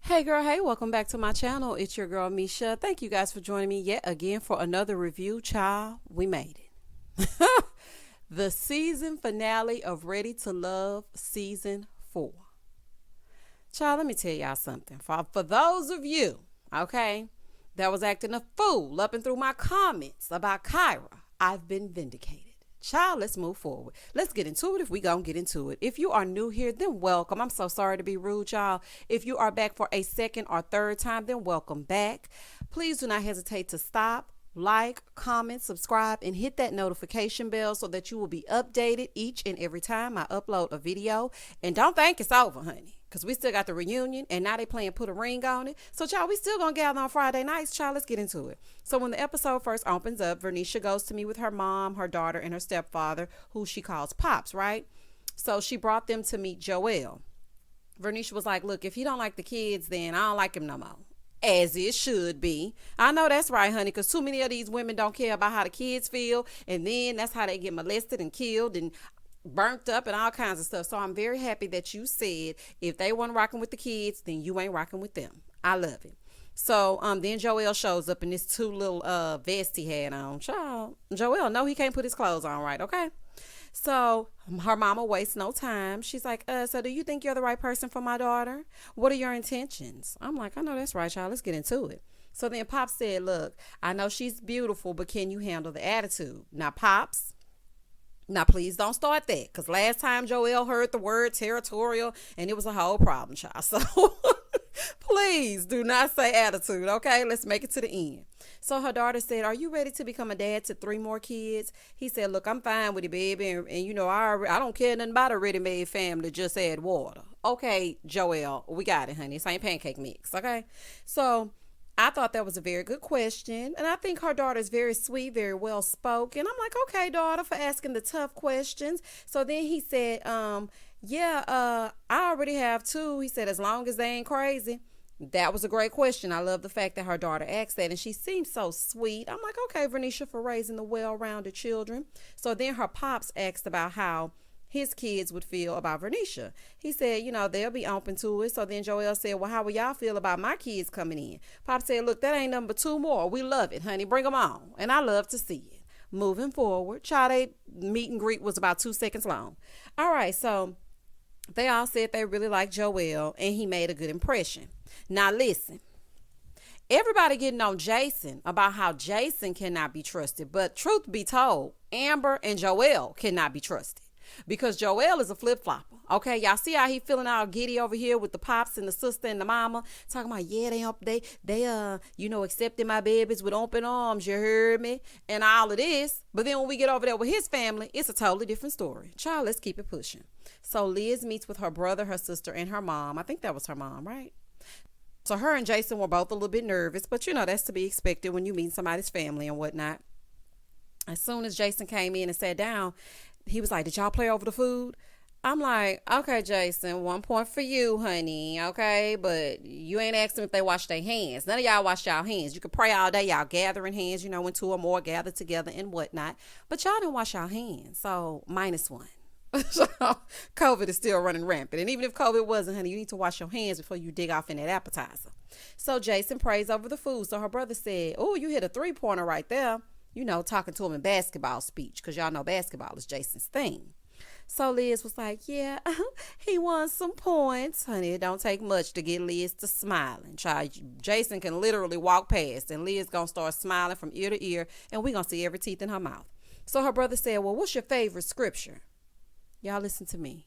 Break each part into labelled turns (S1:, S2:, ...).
S1: Hey girl, hey, welcome back to my channel. It's your girl Misha. Thank you guys for joining me yet again for another review. Child, we made it. The season finale of Ready to Love season 4. Child, let me tell y'all something. For those of you, okay, that was acting a fool up and through my comments about Kyra, I've been vindicated. Child, let's move forward. Let's get into it if we gonna get into it. If you are new here, then welcome. I'm so sorry to be rude, y'all. If you are back for a second or third time, then welcome back. Please do not hesitate to stop, like, comment, subscribe, and hit that notification bell so that you will be updated each and every time I upload a video. And don't think it's over, honey, because we still got the reunion, and now they playing Put a Ring on It. So, child, we still gonna gather on Friday nights. Child, let's get into it. So when the episode first opens up, Vernisha goes to meet with her mom, her daughter, and her stepfather, who she calls Pops, right? So she brought them to meet Joelle. Vernisha was like, look, if you don't like the kids, then I don't like him no more. As it should be. I know that's right, honey, because too many of these women don't care about how the kids feel, and then that's how they get molested and killed and burnt up and all kinds of stuff. So I'm very happy that you said if they weren't rocking with the kids, then you ain't rocking with them. I love it. So then Joelle shows up in this two little vest he had on. Child, Joelle, no, he can't put his clothes on right, okay? So her mama wastes no time. She's like, so do you think you're the right person for my daughter? What are your intentions? I'm like, I know that's right, child. Let's get into it. So then Pops said, look, I know she's beautiful, but can you handle the attitude? Now, Pops, now please don't start that, because last time Joelle heard the word territorial and it was a whole problem, child. So please do not say attitude, okay? Let's make it to the end. So her daughter said, are you ready to become a dad to 3 more kids? He said, look, I'm fine with it, baby. And you know, I don't care nothing about a ready-made family. Just add water. Okay, Joelle, we got it, honey. This ain't pancake mix, okay? So I thought that was a very good question. And I think her daughter is very sweet, very well spoken. I'm like, okay, daughter, for asking the tough questions. So then he said, I already have 2. He said, as long as they ain't crazy. That was a great question. I love the fact that her daughter asked that, and she seems so sweet. I'm like, okay, Vernisha, for raising the well-rounded children. So then her pops asked about how his kids would feel about Vernisha. He said, you know, they'll be open to it. So then Joelle said, well, how will y'all feel about my kids coming in? Pop said, look, that ain't number 2 more. We love it, honey. Bring them on. And I love to see it. Moving forward, child, they meet and greet was about 2 seconds long. All right, so they all said they really liked Joelle, and he made a good impression. Now listen, everybody getting on Jason about how Jason cannot be trusted, but truth be told, Amber and Joelle cannot be trusted because Joelle is a flip-flopper. Okay, y'all see how he feeling all giddy over here with the pops and the sister and the mama talking about, yeah, they accepted my babies with open arms, you heard me, and all of this. But then when we get over there with his family, it's a totally different story. Child, let's keep it pushing. So Liz meets with her brother, her sister, and her mom. I think that was her mom, right? So her and Jason were both a little bit nervous, but you know, that's to be expected when you meet somebody's family and whatnot. As soon as Jason came in and sat down, he was like, did y'all play over the food? I'm like, okay, Jason, 1 point for you, honey, okay? But you ain't asked them if they wash their hands. None of y'all wash y'all hands. You can pray all day, y'all gathering hands, you know, when 2 or more gather together and whatnot. But y'all didn't wash y'all hands, so -1. So COVID is still running rampant. And even if COVID wasn't, honey, you need to wash your hands before you dig off in that appetizer. So Jason prays over the food. So her brother said, oh, you hit a 3-pointer right there. You know, talking to him in basketball speech, because y'all know basketball is Jason's thing. So Liz was like, yeah, he won some points. Honey, it don't take much to get Liz to smiling. Jason can literally walk past and Liz gonna start smiling from ear to ear, and we gonna see every teeth in her mouth. So her brother said, well, what's your favorite scripture? Y'all listen to me.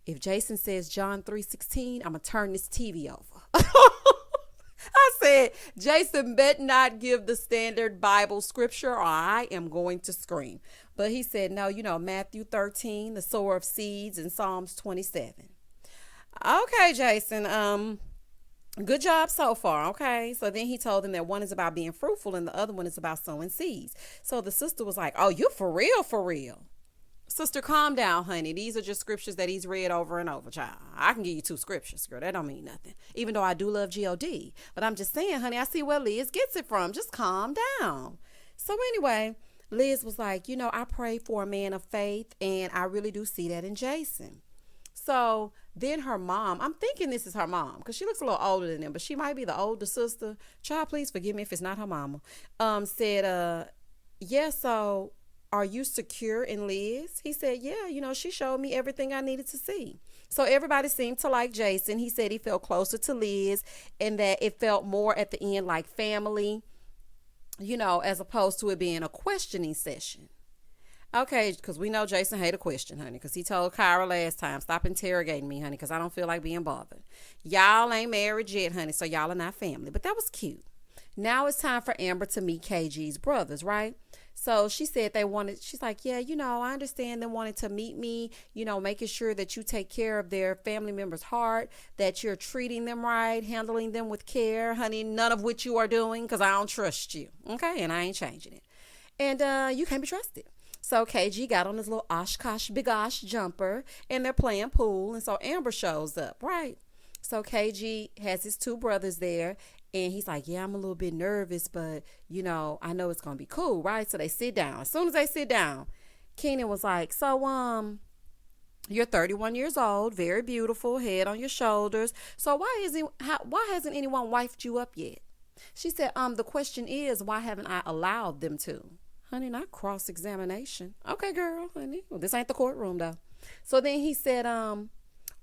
S1: If Jason says John 3:16, I'm going to turn this TV over. I said, Jason better not give the standard Bible scripture or I am going to scream. But he said, no, you know, Matthew 13, the sower of seeds, and Psalms 27. Okay, Jason, good job so far, okay? So then he told them that one is about being fruitful and the other one is about sowing seeds. So the sister was like, oh, you for real, for real? Sister, calm down, honey. These are just scriptures that he's read over and over, child. I can give you 2 scriptures, girl. That don't mean nothing. Even though I do love God. But I'm just saying, honey, I see where Liz gets it from. Just calm down. So anyway, Liz was like, you know, I pray for a man of faith, and I really do see that in Jason. So then her mom, I'm thinking this is her mom because she looks a little older than them, but she might be the older sister. Child, please forgive me if it's not her mama. Said, yeah, so are you secure in Liz? He said, yeah, she showed me everything I needed to see. So everybody seemed to like Jason. He said he felt closer to Liz and that it felt more at the end like family, as opposed to it being a questioning session. Okay, because we know Jason hate a question, honey, because he told Kyra last time, stop interrogating me, honey, because I don't feel like being bothered. Y'all ain't married yet, honey, so y'all are not family. But that was cute. Now it's time for Amber to meet KG's brothers, right? So she said she's like, yeah, I understand them wanting to meet me, making sure that you take care of their family member's heart, that you're treating them right, handling them with care, honey, none of which you are doing because I don't trust you, okay? And I ain't changing it. And you can't be trusted. So KG got on his little Oshkosh Bigosh jumper and they're playing pool. And so Amber shows up, right? So KG has his two brothers there and he's like, yeah, I'm a little bit nervous, but I know it's going to be cool, right? So they sit down. As soon as they sit down, Keenan was like, so, you're 31 years old, very beautiful, head on your shoulders. So why hasn't anyone wifed you up yet? She said, the question is, why haven't I allowed them to? Honey, not cross-examination. Okay, girl, honey. Well, this ain't the courtroom, though. So then he said,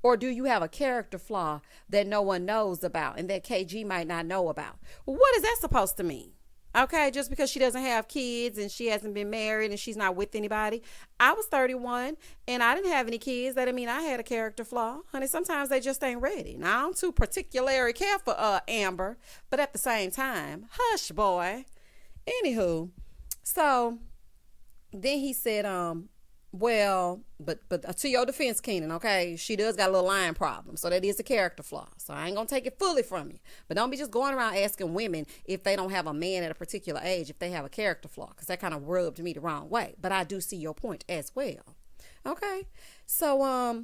S1: or do you have a character flaw that no one knows about and that KG might not know about? Well, what is that supposed to mean? Okay, just because she doesn't have kids and she hasn't been married and she's not with anybody. I was 31 and I didn't have any kids. That didn't mean I had a character flaw. Honey, sometimes they just ain't ready. Now, I'm too particularly care for Amber, but at the same time, hush, boy. Anywho. So then he said, well, but to your defense, Keenan, okay, she does got a little lying problem. So that is a character flaw. So I ain't going to take it fully from you. But don't be just going around asking women if they don't have a man at a particular age, if they have a character flaw, because that kind of rubbed me the wrong way. But I do see your point as well. Okay. So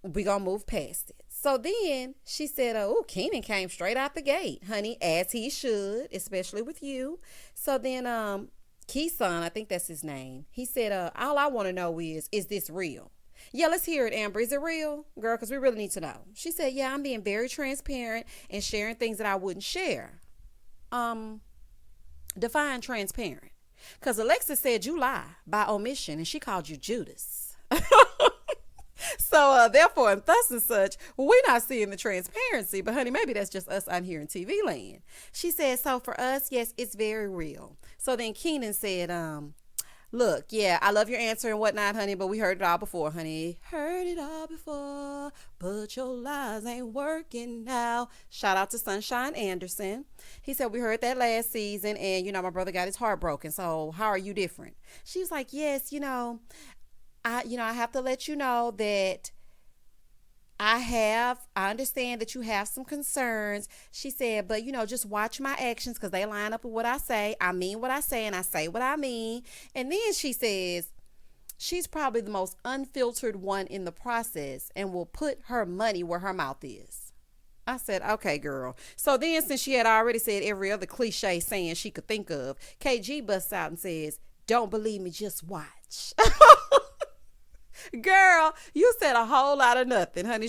S1: we going to move past it. So then she said, oh, Keenan came straight out the gate, honey, as he should, especially with you. So then Keeson, I think that's his name. He said, all I want to know is this real? Yeah, let's hear it, Amber. Is it real, girl? Because we really need to know. She said, yeah, I'm being very transparent and sharing things that I wouldn't share. Define transparent. Because Alexis said you lie by omission and she called you Judas. So therefore, and thus and such, we're not seeing the transparency. But honey, maybe that's just us out here in TV land. She said, so for us, yes, it's very real. So then Keenan said, look, yeah, I love your answer and whatnot, honey, but we heard it all before, honey. Heard it all before, but your lies ain't working now. Shout out to Sunshine Anderson. He said, we heard that last season and, my brother got his heart broken. So how are you different? She was like, yes, I have to let you know that I understand that you have some concerns. She said, but just watch my actions because they line up with what I say. I mean what I say and I say what I mean. And then she says, she's probably the most unfiltered one in the process and will put her money where her mouth is. I said, okay, girl. So then since she had already said every other cliche saying she could think of, KG busts out and says, don't believe me, just watch. Girl, you said a whole lot of nothing, honey.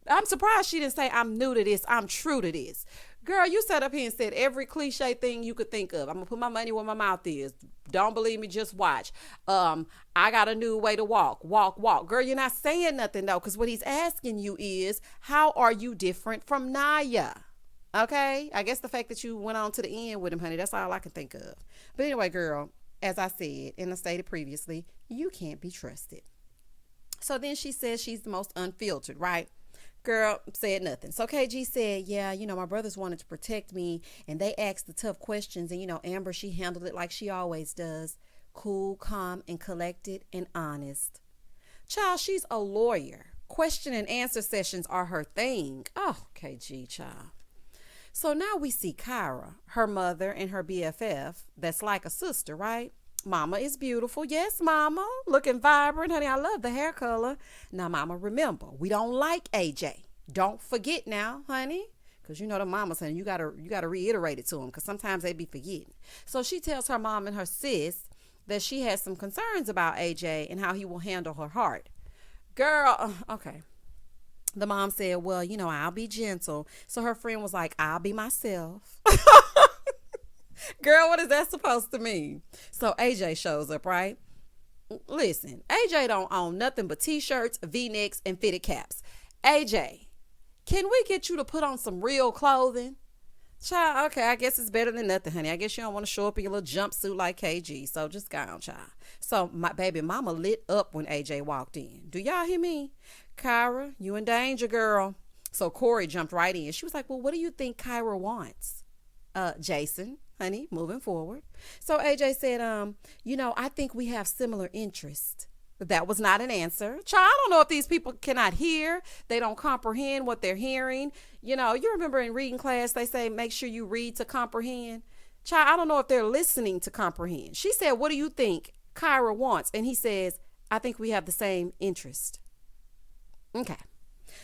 S1: I'm surprised she didn't say I'm new to this. I'm true to this. Girl, you sat up here and said every cliche thing you could think of. I'm going to put my money where my mouth is. Don't believe me, just watch. I got a new way to walk. Walk. Girl, you're not saying nothing, though, because what he's asking you is, how are you different from Naya? Okay? I guess the fact that you went on to the end with him, honey, that's all I can think of. But anyway, girl, as I said and I stated previously, you can't be trusted. So then she says she's the most unfiltered, right? Girl said nothing. So KG said, yeah, my brothers wanted to protect me and they asked the tough questions. And, Amber, she handled it like she always does. Cool, calm, and collected and honest. Child, she's a lawyer. Question and answer sessions are her thing. Oh, KG, child. So now we see Kyra, her mother and her BFF. That's like a sister, right? Mama is beautiful. Yes, Mama. Looking vibrant, honey. I love the hair color. Now, Mama, remember, we don't like AJ. Don't forget now, honey. Because the mamas, honey, you gotta reiterate it to them because sometimes they be forgetting. So she tells her mom and her sis that she has some concerns about AJ and how he will handle her heart. Girl, okay. The mom said, well, I'll be gentle. So her friend was like, I'll be myself. Girl, what is that supposed to mean? So AJ shows up, right? Listen, AJ don't own nothing but t-shirts, V-necks, and fitted caps. AJ, can we get you to put on some real clothing? Child, okay, I guess it's better than nothing, honey. I guess you don't want to show up in your little jumpsuit like KG, so just go on, child. So my baby mama lit up when AJ walked in. Do y'all hear me? Kyra, you in danger, girl. So Corey jumped right in. She was like, well, what do you think Kyra wants? Jason, honey, moving forward. So AJ said, I think we have similar interests. That was not an answer. Child, I don't know if these people cannot hear. They don't comprehend what they're hearing. You remember in reading class, they say, make sure you read to comprehend. Child, I don't know if they're listening to comprehend. She said, what do you think Kyra wants? And he says, I think we have the same interest. Okay.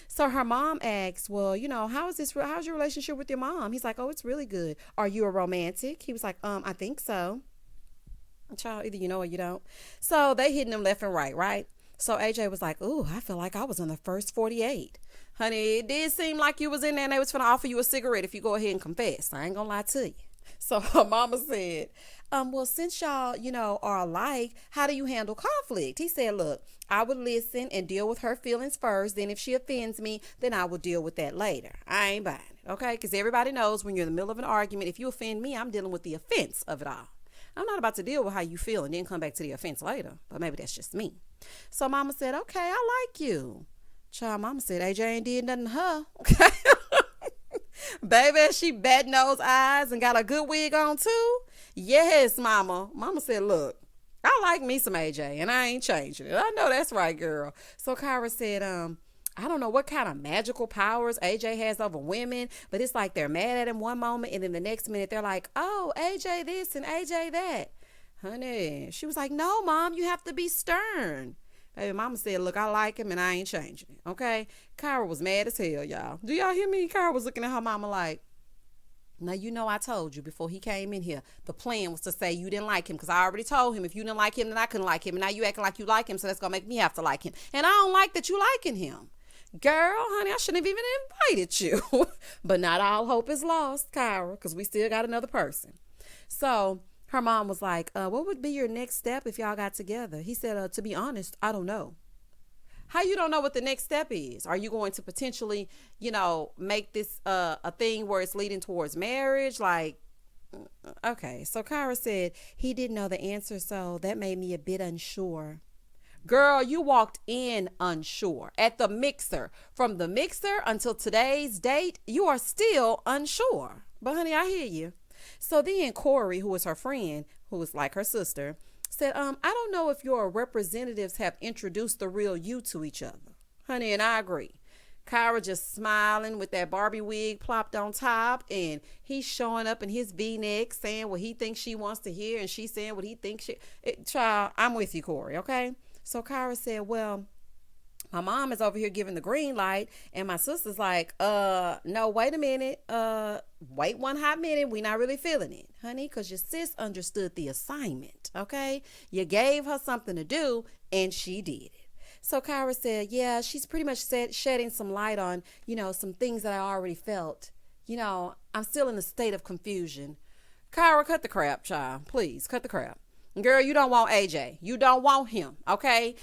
S1: So her mom asks, well, how's your relationship with your mom? He's like, oh, it's really good. Are you a romantic? He was like, I think so. Child, either you know or you don't. So they hitting them left and right? So AJ was like, ooh, I feel like I was on the first 48. Honey, it did seem like you was in there and they was finna offer you a cigarette if you go ahead and confess. I ain't gonna lie to you. So her mama said, well, since y'all, are alike, how do you handle conflict? He said, look, I would listen and deal with her feelings first. Then if she offends me, then I will deal with that later. I ain't buying it, okay? Because everybody knows when you're in the middle of an argument, if you offend me, I'm dealing with the offense of it all. I'm not about to deal with how you feel and then come back to the offense later. But maybe that's just me. So mama said, okay, I like you. Child, mama said, AJ ain't did nothing to her. Okay. Baby, she bad nose eyes and got a good wig on too. Yes, mama. Mama said, look, I like me some AJ and I ain't changing it. I know that's right, girl. So Kyra said, I don't know what kind of magical powers AJ has over women, but it's like they're mad at him one moment and then the next minute they're like, oh, AJ this and AJ that. Honey, she was like, no, mom, you have to be stern. Baby, mama said, look, I like him and I ain't changing it, okay? Kyra was mad as hell, y'all. Do y'all hear me? Kyra was looking at her mama like, now, I told you before he came in here, the plan was to say you didn't like him because I already told him if you didn't like him, then I couldn't like him. And now you acting like you like him, so that's going to make me have to like him. And I don't like that you liking him. Girl, honey, I shouldn't have even invited you. But not all hope is lost, Kyra, because we still got another person. So her mom was like, what would be your next step if y'all got together? He said, to be honest, I don't know. How you don't know what the next step is? Are you going to potentially, make this a thing where it's leading towards marriage? Like, okay. So Kyra said he didn't know the answer, so that made me a bit unsure. Girl, you walked in unsure at the mixer. From the mixer until today's date, you are still unsure. But honey, I hear you. So then Corey, who was her friend, who was like her sister, said, I don't know if your representatives have introduced the real you to each other. Honey, and I agree. Kyra just smiling with that Barbie wig plopped on top, and he's showing up in his V-neck saying what he thinks she wants to hear, and she's saying what he thinks child, I'm with you, Corey, okay? So Kyra said, well, my mom is over here giving the green light, and my sister's like, no, wait a minute. Wait one hot minute. We're not really feeling it, honey, because your sis understood the assignment, okay? You gave her something to do, and she did it. So Kyra said, yeah, she's pretty much shedding some light on, some things that I already felt. I'm still in a state of confusion. Kyra, cut the crap, child. Please, cut the crap. Girl, you don't want AJ. You don't want him, okay?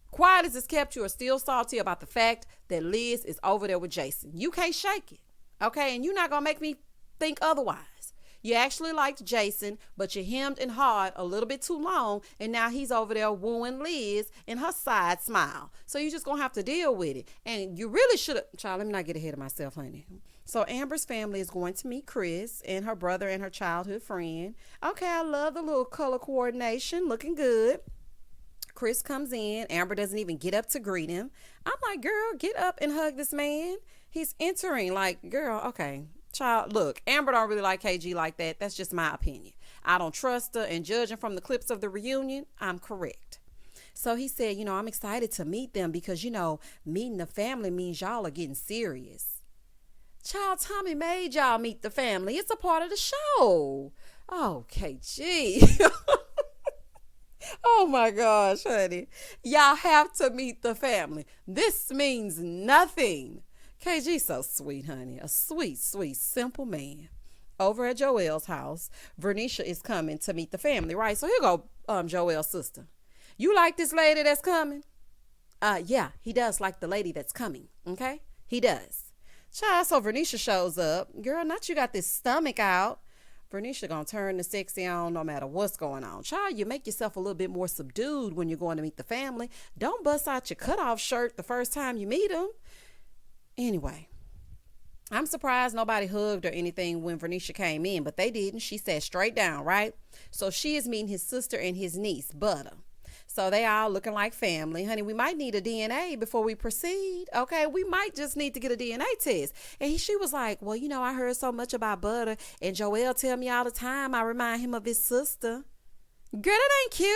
S1: Quiet as it's kept, you are still salty about the fact that Liz is over there with Jason. You can't shake it, okay? And you're not going to make me think otherwise. You actually liked Jason, but you hemmed and hawed a little bit too long, and now he's over there wooing Liz in her side smile. So you're just going to have to deal with it. And you really should have... Child, let me not get ahead of myself, honey. So Amber's family is going to meet Chris and her brother and her childhood friend. Okay, I love the little color coordination. Looking good. Chris comes in. Amber doesn't even get up to greet him. I'm like, girl, get up and hug this man. He's entering. Like, girl, okay. Child, look, Amber don't really like KG like that. That's just my opinion. I don't trust her, and judging from the clips of the reunion, I'm correct. So he said, I'm excited to meet them because, meeting the family means y'all are getting serious. Child, Tommy made y'all meet the family. It's a part of the show. Oh, KG. Oh my gosh, honey. Y'all have to meet the family. This means nothing. KG so sweet, honey. A sweet, sweet, simple man. Over at Joelle's house, Vernisha is coming to meet the family, right? So here go Joelle's sister. You like this lady that's coming? Yeah, he does like the lady that's coming, okay? He does. Child, so Vernisha shows up. Girl, not you got this stomach out. Vernisha gonna turn the sexy on no matter what's going on. Child, you make yourself a little bit more subdued when you're going to meet the family. Don't bust out your cutoff shirt the first time you meet them. Anyway, I'm surprised nobody hugged or anything when Vernisha came in, but they didn't. She sat straight down, right? So she is meeting his sister and his niece, Butter. So they all looking like family. Honey, we might need a DNA before we proceed. Okay, we might just need to get a DNA test. And she was like, well, you know, I heard so much about Butter, and Joelle tell me all the time I remind him of his sister. Girl, that ain't cute.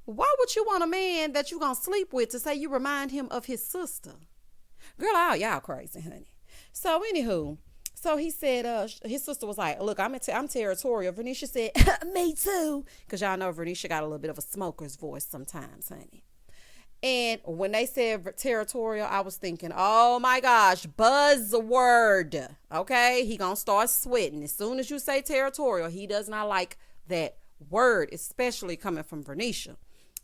S1: Why would you want a man that you gonna sleep with to say you remind him of his sister? Girl, y'all crazy, honey. So anywho, so he said, his sister was like, look, I'm territorial. Vernisha said, me too. Because y'all know Vernisha got a little bit of a smoker's voice sometimes, honey. And when they said territorial, I was thinking, oh my gosh, buzzword. Okay, he gonna start sweating. As soon as you say territorial, he does not like that word, especially coming from Vernisha.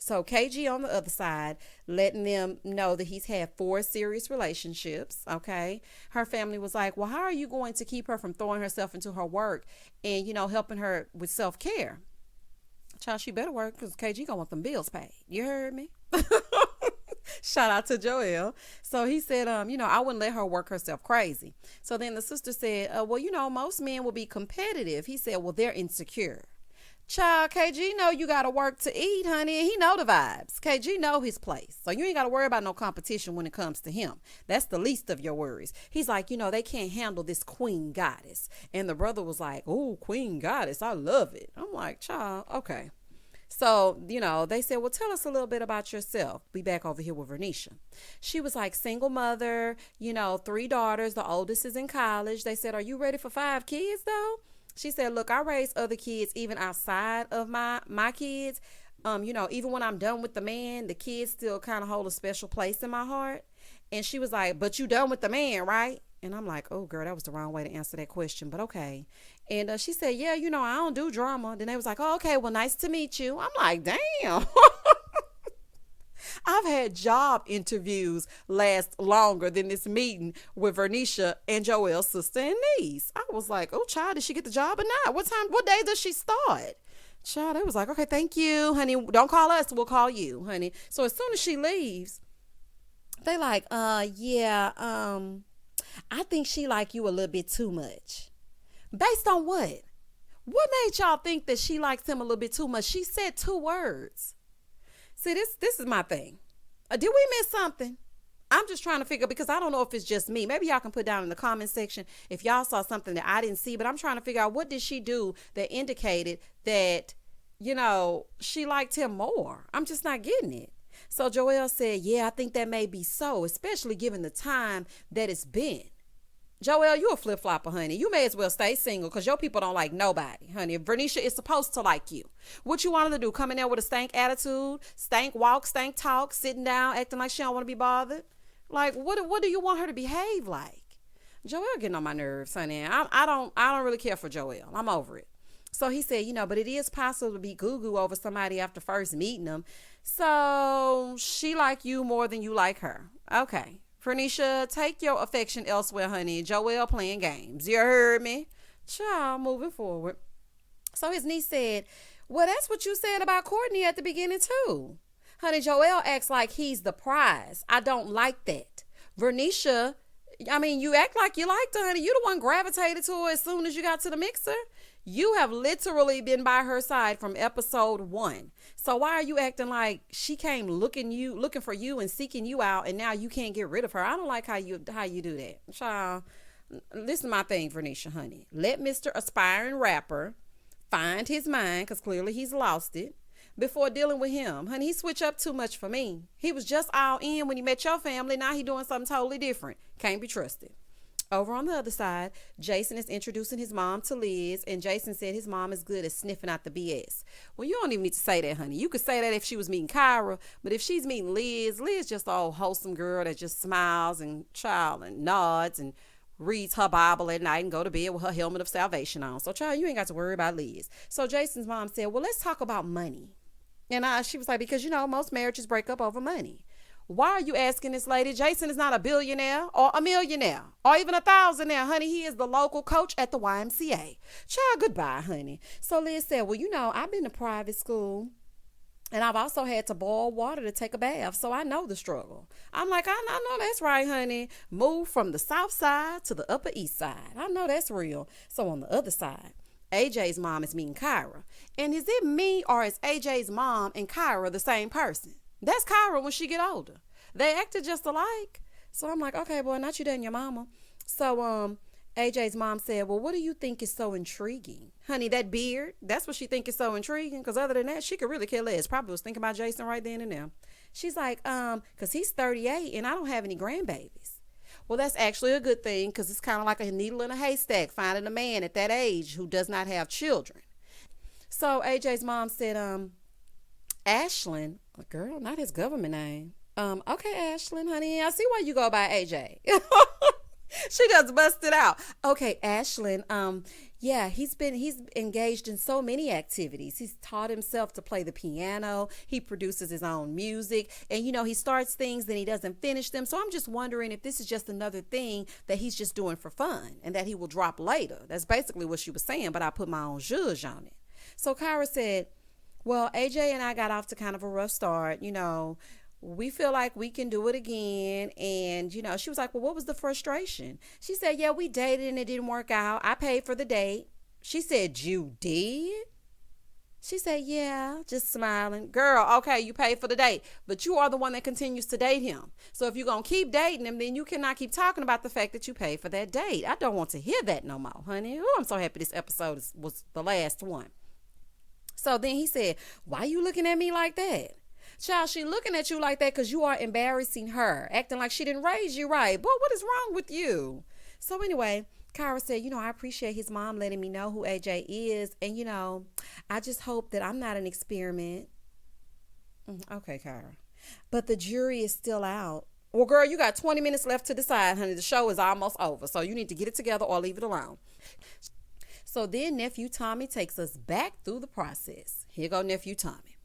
S1: So KG on the other side, letting them know that he's had 4 serious relationships, okay? Her family was like, well, how are you going to keep her from throwing herself into her work and, you know, helping her with self-care? Child, she better work because KG gonna want them bills paid. You heard me? Shout out to Joelle. So he said, you know, I wouldn't let her work herself crazy. So then the sister said, well, you know, most men will be competitive. He said, well, they're insecure. Child, KG know you got to work to eat, honey, and he know the vibes. KG know his place. So you ain't got to worry about no competition when it comes to him. That's the least of your worries. He's like, you know, they can't handle this queen goddess. And the brother was like, oh, queen goddess, I love it. I'm like, child, okay. So, you know, they said, well, tell us a little bit about yourself. Be back over here with Vernisha. She was like, single mother, you know, 3 daughters. The oldest is in college. They said, are you ready for 5 kids, though? She said, look, I raise other kids even outside of my kids. You know, even when I'm done with the man, the kids still kind of hold a special place in my heart. And she was like, but you done with the man, right? And I'm like, oh, girl, that was the wrong way to answer that question. But okay. And she said, yeah, you know, I don't do drama. Then they was like, oh, okay, well, nice to meet you. I'm like, damn. I've had job interviews last longer than this meeting with Vernisha and Joelle's sister and niece. I was like, oh, child, did she get the job or not? What day does she start? Child, it was like, okay, thank you, honey. Don't call us. We'll call you, honey. So as soon as she leaves, they like, yeah, I think she like you a little bit too much. Based on what? What made y'all think that she likes him a little bit too much? She said 2 words. See, this is my thing. Did we miss something? I'm just trying to figure, because I don't know if it's just me. Maybe y'all can put down in the comment section if y'all saw something that I didn't see, but I'm trying to figure out, what did she do that indicated that, you know, she liked him more? I'm just not getting it. So Joelle said, yeah, I think that may be so, especially given the time that it's been. Joelle, you a flip-flopper, honey. You may as well stay single because your people don't like nobody, honey. Vernisha is supposed to like you. What you wanted to do, come in there with a stank attitude, stank walk, stank talk, sitting down, acting like she don't want to be bothered? Like, what do you want her to behave like? Joelle getting on my nerves, honey. I don't really care for Joelle. I'm over it. So he said, you know, but it is possible to be goo-goo over somebody after first meeting them. So she like you more than you like her. Okay. Vernisha, take your affection elsewhere, honey. Joelle playing games. You heard me? Child, moving forward. So his niece said, well, that's what you said about Courtney at the beginning, too. Honey, Joelle acts like he's the prize. I don't like that. Vernisha, I mean, you act like you liked her, honey. You the one gravitated to her as soon as you got to the mixer. You have literally been by her side from episode 1. So why are you acting like she came looking for you and seeking you out, and now you can't get rid of her? I don't like how you do that. Child, listen to my thing, Vernisha, honey. Let Mr. Aspiring Rapper find his mind, because clearly he's lost it, before dealing with him. Honey, he switched up too much for me. He was just all in when he met your family. Now he doing something totally different. Can't be trusted. Over on the other side, Jason is introducing his mom to Liz, and Jason said his mom is good at sniffing out the BS. Well, you don't even need to say that, honey. You could say that if she was meeting Kyra, but if she's meeting Liz, Liz just a old wholesome girl that just smiles and child and nods and reads her Bible at night and go to bed with her helmet of salvation on. So, child, you ain't got to worry about Liz. So Jason's mom said, well, let's talk about money. And she was like, because, most marriages break up over money. Why are you asking this lady? Jason is not a billionaire or a millionaire or even a thousandaire, honey. He is the local coach at the YMCA. Child, goodbye, honey. So Liz said, well, I've been to private school and I've also had to boil water to take a bath. So I know the struggle. I'm like, I know that's right, honey. Move from the south side to the upper east side. I know that's real. So on the other side, AJ's mom is meeting Kyra. And is it me or is AJ's mom and Kyra the same person? That's Kyra when she get older. They acted just alike. So I'm like, okay, boy, not you and your mama. So AJ's mom said, well, what do you think is so intriguing? Honey, that beard, that's what she think is so intriguing. Because other than that, she could really care less. Probably was thinking about Jason right then and there. She's like, because he's 38 and I don't have any grandbabies. Well, that's actually a good thing because it's kind of like a needle in a haystack finding a man at that age who does not have children. So AJ's mom said, Ashlyn, girl, not his government name. Okay, Ashlyn, honey, I see why you go by AJ. She just busted out. Okay, Ashlyn, yeah, he's engaged in so many activities. He's taught himself to play the piano. He produces his own music. And, he starts things, then he doesn't finish them. So I'm just wondering if this is just another thing that he's just doing for fun and that he will drop later. That's basically what she was saying, but I put my own zhuzh on it. So Kyra said, well, AJ and I got off to kind of a rough start. We feel like we can do it again. And, she was like, well, what was the frustration? She said, yeah, we dated and it didn't work out. I paid for the date. She said, you did? She said, yeah, just smiling. Girl, okay, you paid for the date, but you are the one that continues to date him. So if you're going to keep dating him, then you cannot keep talking about the fact that you paid for that date. I don't want to hear that no more, honey. Ooh, I'm so happy this episode was the last one. So then he said, why you looking at me like that? Child, she looking at you like that because you are embarrassing her, acting like she didn't raise you right. Boy, what is wrong with you? So anyway, Kyra said, I appreciate his mom letting me know who AJ is. And, I just hope that I'm not an experiment. Okay, Kyra. But the jury is still out. Well, girl, you got 20 minutes left to decide, honey. The show is almost over. So you need to get it together or leave it alone. So then Nephew Tommy takes us back through the process. Here go Nephew Tommy.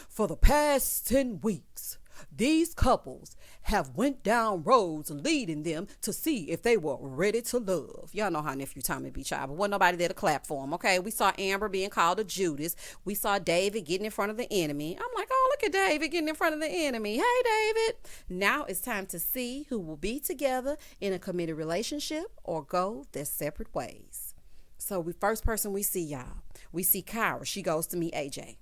S1: For the past 10 weeks, these couples have went down roads leading them to see if they were ready to love. Y'all know how Nephew Tommy be, child, but wasn't nobody there to clap for him, okay? We saw Amber being called a Judas. We saw David getting in front of the enemy. I'm like, oh, look at David getting in front of the enemy. Hey, David. Now it's time to see who will be together in a committed relationship or go their separate ways. So first person we see, y'all, we see Kyra. She goes to meet AJ.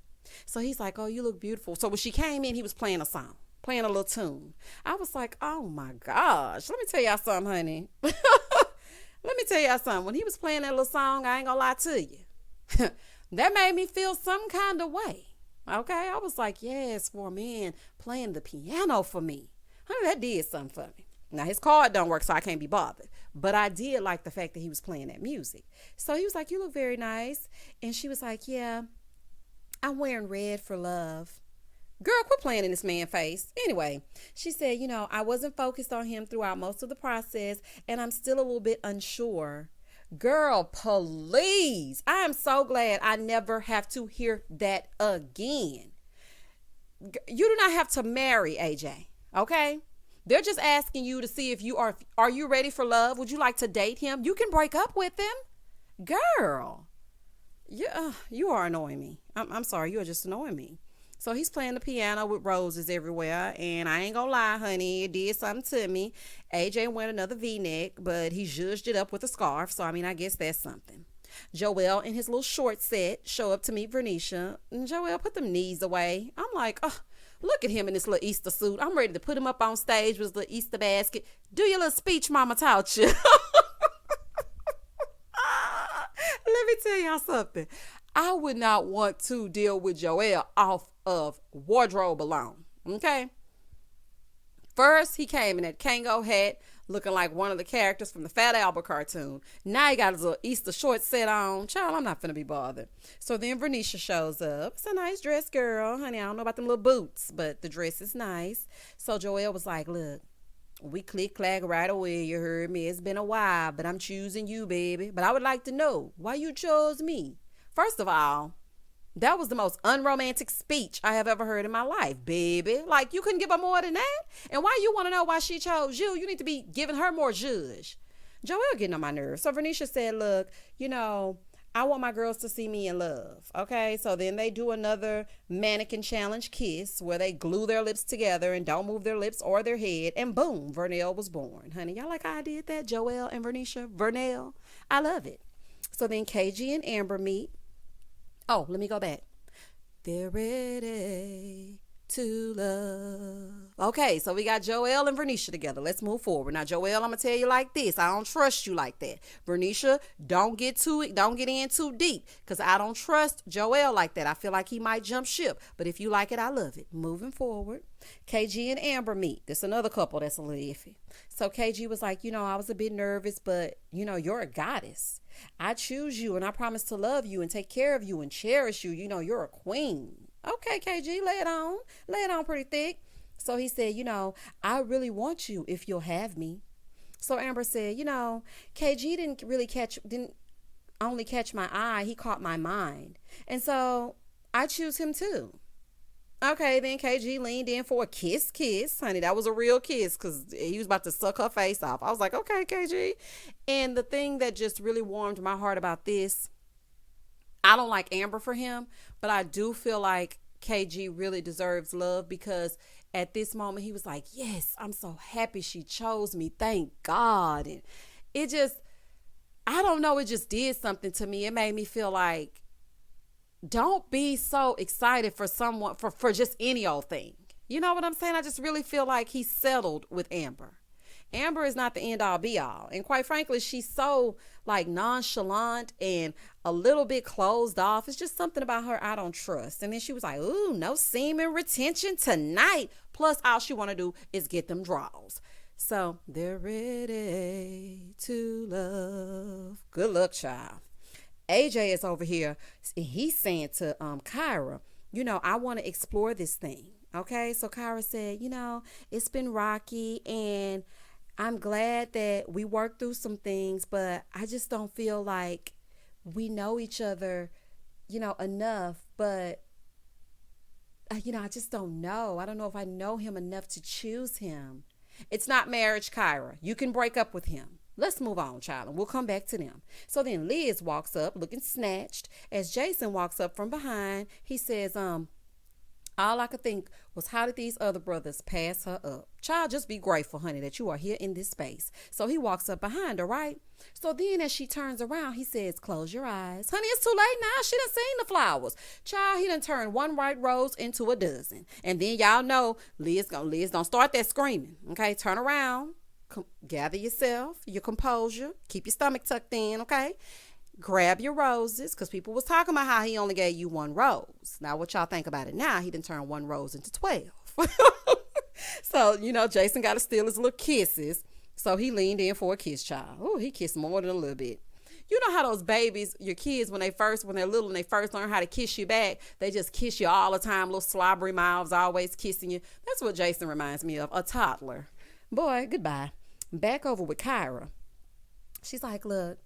S1: So he's like, oh, you look beautiful. So when she came in, he was playing a song, playing a little tune. I was like, oh my gosh. Let me tell y'all something, honey. Let me tell y'all something. When he was playing that little song, I ain't gonna lie to you. That made me feel some kind of way. Okay. I was like, yes, for a man playing the piano for me. Honey, that did something for me. Now, his card don't work, so I can't be bothered. But I did like the fact that he was playing that music. So he was like, you look very nice. And she was like, yeah, I'm wearing red for love. Girl, quit playing in this man's face. Anyway, she said, I wasn't focused on him throughout most of the process, and I'm still a little bit unsure. Girl, please. I am so glad I never have to hear that again. You do not have to marry AJ, okay? They're just asking you to see if you are you ready for love? Would you like to date him? You can break up with him. Girl, you are annoying me. I'm sorry. You are just annoying me. So he's playing the piano with roses everywhere. And I ain't gonna lie, honey, it did something to me. AJ went another V-neck, but he zhuzhed it up with a scarf. So, I guess that's something. Joelle in his little short set show up to meet Vernisha. And Joelle, put them knees away. I'm like, oh. Look at him in this little Easter suit. I'm ready to put him up on stage with the Easter basket. Do your little speech mama taught you. Let me tell y'all something. I would not want to deal with Joelle off of wardrobe alone. Okay? First, he came in that Kango hat, looking like one of the characters from the Fat Albert cartoon. Now he got his little Easter short set on. Child, I'm not finna be bothered. So then Vernisha shows up. It's a nice dress, girl. Honey, I don't know about them little boots, but the dress is nice. So Joelle was like, look, we click clack right away. You heard me. It's been a while, but I'm choosing you, baby. But I would like to know why you chose me. First of all, that was the most unromantic speech I have ever heard in my life, baby. Like, you couldn't give her more than that? And why you want to know why she chose you? You need to be giving her more zhuzh. Joelle getting on my nerves. So Vernisha said, look, I want my girls to see me in love. Okay, so then they do another mannequin challenge kiss where they glue their lips together and don't move their lips or their head. And boom, Vernell was born. Honey, y'all like how I did that? Joelle and Vernisha, Vernell. I love it. So then KG and Amber meet. Oh, let me go back. They're ready to love. Okay, so we got Joelle and Vernisha together. Let's move forward. Now, Joelle, I'm gonna tell you like this. I don't trust you like that. Vernisha, don't get in too deep, because I don't trust Joelle like that. I feel like he might jump ship. But if you like it, I love it. Moving forward. KG and Amber meet. This another couple that's a little iffy. So KG was like, I was a bit nervous, but you're a goddess. I choose you and I promise to love you and take care of you and cherish you. You're a queen. Okay, KG, lay it on pretty thick. So he said, I really want you if you'll have me. So Amber said, KG didn't only catch my eye, he caught my mind. And I choose him too. Okay, then KG leaned in for a kiss. Honey, that was a real kiss because he was about to suck her face off. I was like, okay, KG. And the thing that just really warmed my heart about this, I don't like Amber for him, but I do feel like KG really deserves love because at this moment he was like, yes, I'm so happy she chose me. Thank God. And it just, I don't know, it just did something to me. It made me feel like, don't be so excited for someone for just any old thing. You know what I'm saying? I just really feel like he settled with Amber. Amber is not the end all be all. And quite frankly, she's so like nonchalant and a little bit closed off. It's just something about her I don't trust. And then she was like, ooh, no semen retention tonight. Plus, all she want to do is get them draws. So they're ready to love. Good luck, child. AJ is over here. He's saying to Kyra, I want to explore this thing. Okay. So Kyra said, it's been rocky and I'm glad that we worked through some things, but I just don't feel like we know each other, enough. But, I just don't know. I don't know if I know him enough to choose him. It's not marriage, Kyra. You can break up with him. Let's move on, child, and we'll come back to them. So then Liz walks up looking snatched. As Jason walks up from behind, he says, all I could think was, how did these other brothers pass her up? Child, just be grateful, honey, that you are here in this space. So he walks up behind her, right? So then as she turns around, he says, close your eyes. Honey, it's too late now. She done seen the flowers. Child, he done turned one white rose into a dozen. And then y'all know Liz don't start that screaming. Okay, turn around. Gather yourself, your composure. Keep your stomach tucked in, okay? Grab your roses, because people was talking about how he only gave you one rose. Now, what y'all think about it now? He done turned one rose into 12. So, Jason got to steal his little kisses. So he leaned in for a kiss, child. Oh, he kissed more than a little bit. You know how those babies, your kids, when they're little and they first learn how to kiss you back, they just kiss you all the time, little slobbery mouths always kissing you. That's what Jason reminds me of, a toddler. Boy, goodbye. Back over with Kyra. She's like, look,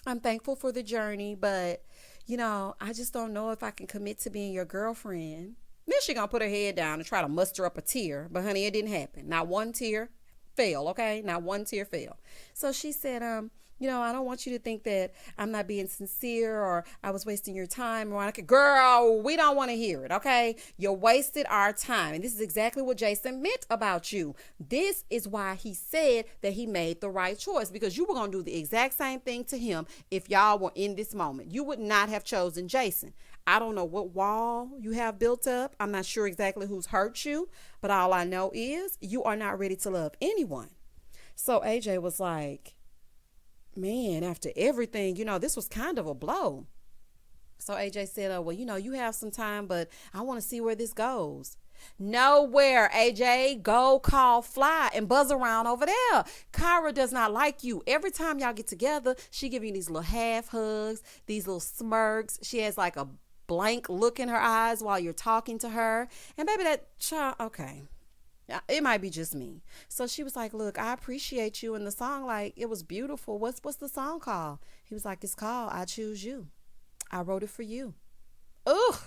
S1: I'm thankful for the journey, but, I just don't know if I can commit to being your girlfriend. Then she gonna put her head down and try to muster up a tear. But, honey, it didn't happen. Not one tear fell, okay? Not one tear fell. So she said, I don't want you to think that I'm not being sincere or I was wasting your time. Girl, we don't want to hear it, okay? You wasted our time. And this is exactly what Jason meant about you. This is why he said that he made the right choice, because you were going to do the exact same thing to him if y'all were in this moment. You would not have chosen Jason. I don't know what wall you have built up. I'm not sure exactly who's hurt you, but all I know is you are not ready to love anyone. So AJ was like, man, after everything, this was kind of a blow. So AJ said, well, you have some time, but I want to see where this goes. Nowhere, AJ. Go call Fly and buzz around over there. Kyra does not like you. Every time y'all get together, she give you these little half hugs, these little smirks. She has like a blank look in her eyes while you're talking to her. And baby, that child, okay. It might be just me. So she was like, look, I appreciate you. And the song, like, it was beautiful. What's the song called? He was like, it's called I Choose You. I wrote it for you. Ugh.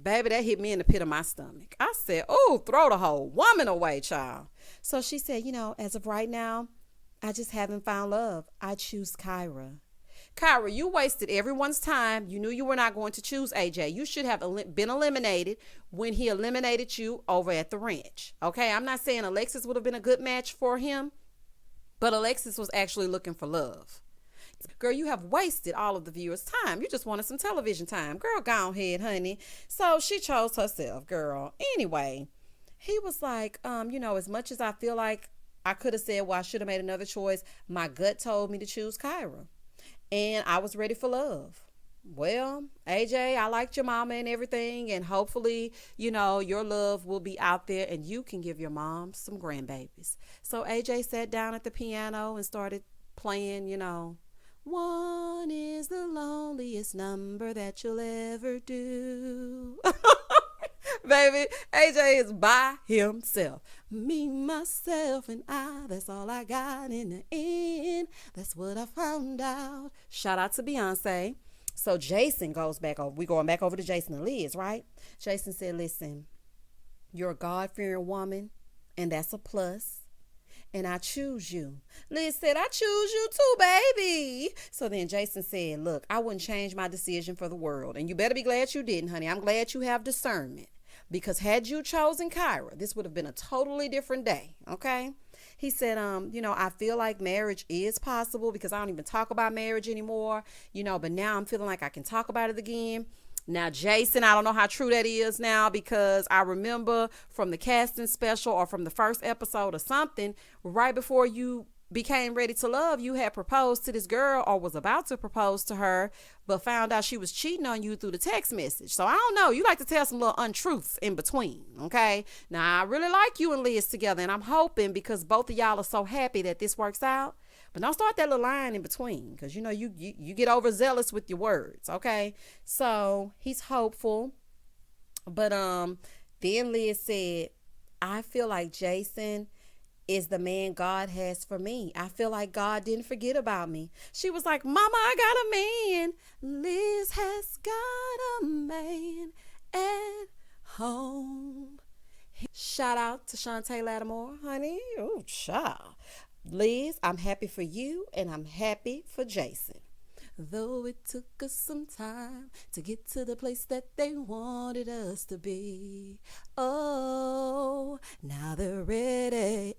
S1: Baby, that hit me in the pit of my stomach. I said, oh, throw the whole woman away, child. So she said, as of right now, I just haven't found love. I choose Kyra. Kyra, you wasted everyone's time. You knew you were not going to choose AJ. You should have been eliminated when he eliminated you over at the ranch. Okay, I'm not saying Alexis would have been a good match for him, but Alexis was actually looking for love. Girl, you have wasted all of the viewers' time. You just wanted some television time. Girl, go ahead, honey. So she chose herself, girl. Anyway, he was like, as much as I feel like I could have said, well, I should have made another choice, my gut told me to choose Kyra. And I was ready for love. Well, AJ, I liked your mama and everything. And hopefully, your love will be out there and you can give your mom some grandbabies. So AJ sat down at the piano and started playing, one is the loneliest number that you'll ever do. Baby, AJ is by himself. Me, myself, and I. That's all I got in the end. That's what I found out. Shout out to Beyonce. So Jason goes back over. We going back over to Jason and Liz, right? Jason said, listen, you're a God-fearing woman, and that's a plus. And I choose you. Liz said, I choose you too, baby. So then Jason said, look, I wouldn't change my decision for the world. And you better be glad you didn't, honey. I'm glad you have discernment. Because had you chosen Kyra, this would have been a totally different day, okay? He said, I feel like marriage is possible because I don't even talk about marriage anymore, but now I'm feeling like I can talk about it again. Now, Jason, I don't know how true that is now because I remember from the casting special or from the first episode or something, right before you became ready to love, you had proposed to this girl or was about to propose to her, but found out she was cheating on you through the text message. So I don't know. You like to tell some little untruths in between. Okay. Now I really like you and Liz together, and I'm hoping because both of y'all are so happy that this works out. But don't start that little line in between because you get overzealous with your words. Okay. So he's hopeful. But then Liz said, I feel like Jason is the man God has for me. I feel like God didn't forget about me. She was like, Mama, I got a man. Liz has got a man at home. Shout out to Shantae Lattimore, honey. Oh, child. Liz, I'm happy for you and I'm happy for Jason. Though it took us some time to get to the place that they wanted us to be. Oh, now they're ready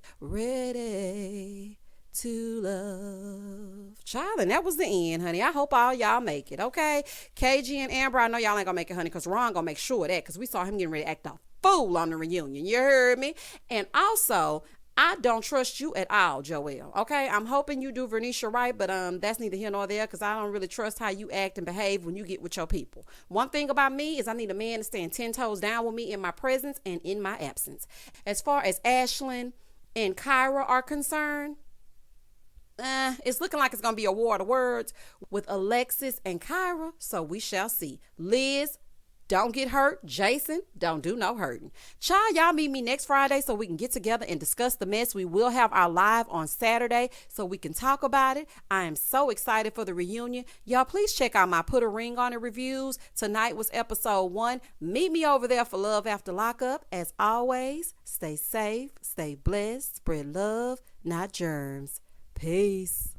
S1: to love. Child, and that was the end, honey. I hope all y'all make it, okay? KG and Amber, I know y'all ain't gonna make it, honey, because Ron gonna make sure of that because we saw him getting ready to act a fool on the reunion. You heard me? And also, I don't trust you at all, Joelle. Okay, I'm hoping you do Vernisha right, but that's neither here nor there because I don't really trust how you act and behave when you get with your people. One thing about me is I need a man to stand 10 toes down with me in my presence and in my absence. As far as Ashlyn and Kyra are concerned, it's looking like it's gonna be a war of words with Alexis and Kyra, so we shall see. Liz, don't get hurt. Jason, don't do no hurting. Child, y'all meet me next Friday so we can get together and discuss the mess. We will have our live on Saturday so we can talk about it. I am so excited for the reunion. Y'all, please check out my Put a Ring on It reviews. Tonight was episode 1. Meet me over there for Love After Lockup. As always, stay safe, stay blessed, spread love, not germs. Peace.